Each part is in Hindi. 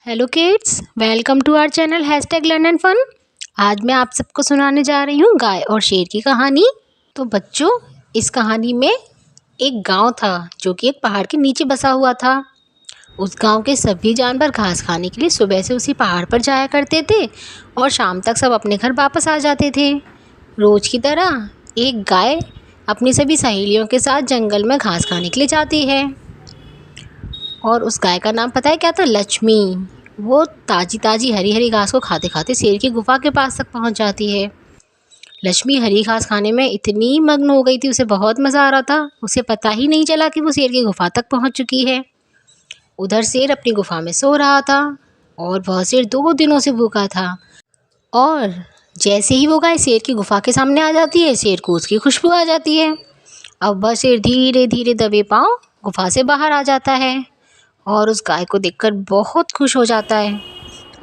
Hello kids, welcome to our channel #learn and fun. आज मैं आप सबको सुनाने जा रही हूँ गाय और शेर की कहानी। तो बच्चों, इस कहानी में एक गांव था जो कि एक पहाड़ के नीचे बसा हुआ था। उस गांव के सभी जानवर घास खाने के लिए सुबह से उसी पहाड़ पर जाया करते थे और शाम तक सब अपने घर वापस आ जाते थे। रोज की तरह एक गाय अपनी सभी सहेलियों के साथ जंगल में घास खाने के लिए जाती है। और उस गाय का नाम पता है क्या था? लक्ष्मी। वो ताजी ताजी हरी हरी घास को खाते खाते शेर की गुफा के पास तक पहुंच जाती है। लक्ष्मी हरी घास खाने में इतनी मग्न हो गई थी, उसे बहुत मज़ा आ रहा था। उसे पता ही नहीं चला कि वो शेर की गुफा तक पहुंच चुकी है। उधर शेर अपनी गुफा में सो रहा था और वह शेर 2 दिनों से भूखा था। और जैसे ही वो गाय शेर की गुफा के सामने आ जाती है, शेर को उसकी खुशबू आ जाती है। अब वह शेर धीरे धीरे दबे पाँव गुफा से बाहर आ जाता है और उस गाय को देखकर बहुत खुश हो जाता है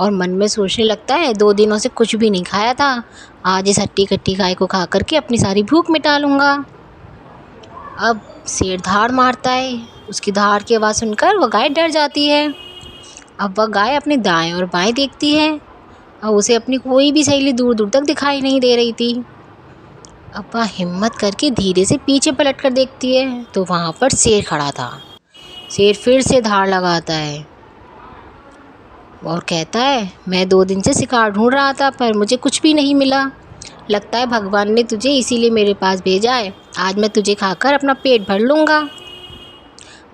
और मन में सोचने लगता है, 2 दिनों से कुछ भी नहीं खाया था, आज इस हट्टी कट्टी गाय को खा करके अपनी सारी भूख मिटा लूँगा। अब शेर धाड़ मारता है। उसकी धाड़ की आवाज़ सुनकर वह गाय डर जाती है। अब वह गाय अपने दाएं और बाएं देखती है और उसे अपनी कोई भी सहेली दूर दूर तक दिखाई नहीं दे रही थी। अब वह हिम्मत करके धीरे से पीछे पलट कर देखती है तो वहाँ पर शेर खड़ा था। शेर फिर से धाड़ लगाता है और कहता है, मैं 2 दिन से शिकार ढूंढ रहा था पर मुझे कुछ भी नहीं मिला। लगता है भगवान ने तुझे इसीलिए मेरे पास भेजा है। आज मैं तुझे खाकर अपना पेट भर लूँगा।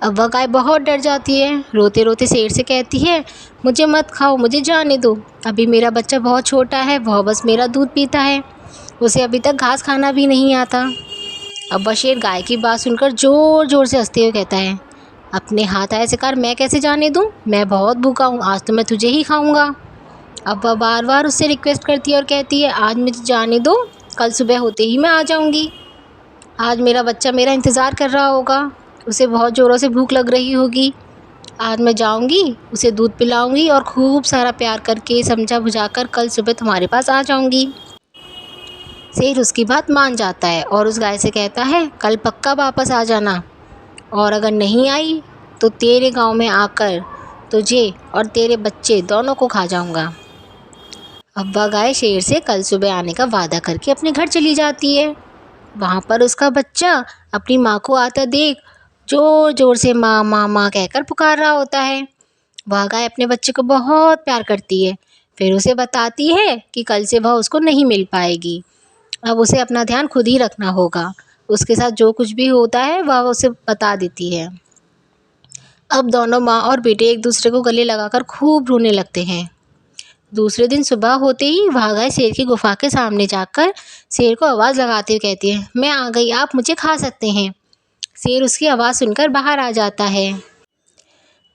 अब वह गाय बहुत डर जाती है। रोते रोते शेर से कहती है, मुझे मत खाओ, मुझे जाने दो। अभी मेरा बच्चा बहुत छोटा है, वह बस मेरा दूध पीता है, उसे अभी तक घास खाना भी नहीं आता। अब वह शेर गाय की बात सुनकर ज़ोर ज़ोर से हंसते हुए कहता है, अपने हाथ आए शिकार मैं कैसे जाने दूँ? मैं बहुत भूखा हूँ, आज तो मैं तुझे ही खाऊंगा। अब वह बार बार उससे रिक्वेस्ट करती है और कहती है, आज मुझे जाने दो, कल सुबह होते ही मैं आ जाऊँगी। आज मेरा बच्चा मेरा इंतज़ार कर रहा होगा, उसे बहुत ज़ोरों से भूख लग रही होगी। आज मैं जाऊँगी, उसे दूध पिलाऊँगी और खूब सारा प्यार करके समझा बुझाकर कल सुबह तुम्हारे पास आ जाऊँगी। शेर उसकी बात मान जाता है और उस गाय से कहता है, कल पक्का वापस आ जाना, और अगर नहीं आई तो तेरे गांव में आकर तुझे और तेरे बच्चे दोनों को खा जाऊंगा। अब वह गाय शेर से कल सुबह आने का वादा करके अपने घर चली जाती है। वहाँ पर उसका बच्चा अपनी माँ को आता देख ज़ोर ज़ोर से माँ माँ माँ कहकर पुकार रहा होता है। वह गाय अपने बच्चे को बहुत प्यार करती है, फिर उसे बताती है कि कल से वह उसको नहीं मिल पाएगी। अब उसे अपना ध्यान खुद ही रखना होगा। उसके साथ जो कुछ भी होता है वह उसे बता देती है। अब दोनों माँ और बेटे एक दूसरे को गले लगाकर खूब रोने लगते हैं। दूसरे दिन सुबह होते ही वह गाय शेर की गुफा के सामने जाकर शेर को आवाज़ लगाते हुए कहती है, मैं आ गई, आप मुझे खा सकते हैं। शेर उसकी आवाज़ सुनकर बाहर आ जाता है।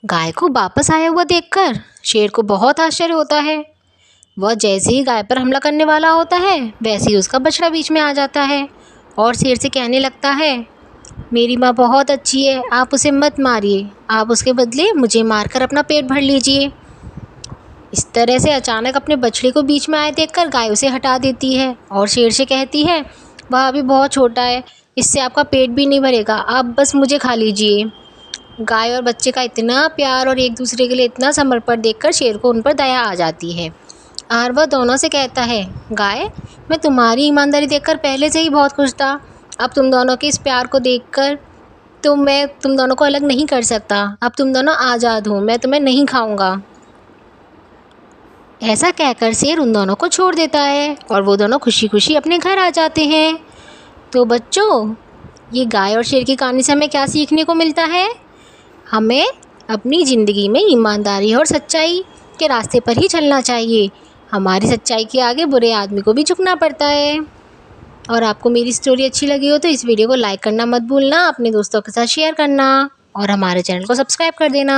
गाय को वापस आया हुआ देखकर शेर को बहुत आश्चर्य होता है। वह जैसे ही गाय पर हमला करने वाला होता है, वैसे ही उसका बछड़ा बीच में आ जाता है और शेर से कहने लगता है, मेरी माँ बहुत अच्छी है, आप उसे मत मारिए, आप उसके बदले मुझे मारकर अपना पेट भर लीजिए। इस तरह से अचानक अपने बछड़े को बीच में आए देखकर गाय उसे हटा देती है और शेर से कहती है, वह अभी बहुत छोटा है, इससे आपका पेट भी नहीं भरेगा, आप बस मुझे खा लीजिए। गाय और बच्चे का इतना प्यार और एक दूसरे के लिए इतना समर्पण देखकर शेर को उन पर दया आ जाती है और वह दोनों से कहता है, गाय, मैं तुम्हारी ईमानदारी देखकर पहले से ही बहुत खुश था। अब तुम दोनों के इस प्यार को देखकर तो मैं तुम दोनों को अलग नहीं कर सकता। अब तुम दोनों आज़ाद हो, मैं तुम्हें नहीं खाऊंगा। ऐसा कहकर शेर उन दोनों को छोड़ देता है और वो दोनों खुशी खुशी अपने घर आ जाते हैं। तो बच्चों, ये गाय और शेर की कहानी से हमें क्या सीखने को मिलता है? हमें अपनी ज़िंदगी में ईमानदारी और सच्चाई के रास्ते पर ही चलना चाहिए। हमारी सच्चाई के आगे बुरे आदमी को भी झुकना पड़ता है। और आपको मेरी स्टोरी अच्छी लगी हो तो इस वीडियो को लाइक करना मत भूलना, अपने दोस्तों के साथ शेयर करना और हमारे चैनल को सब्सक्राइब कर देना।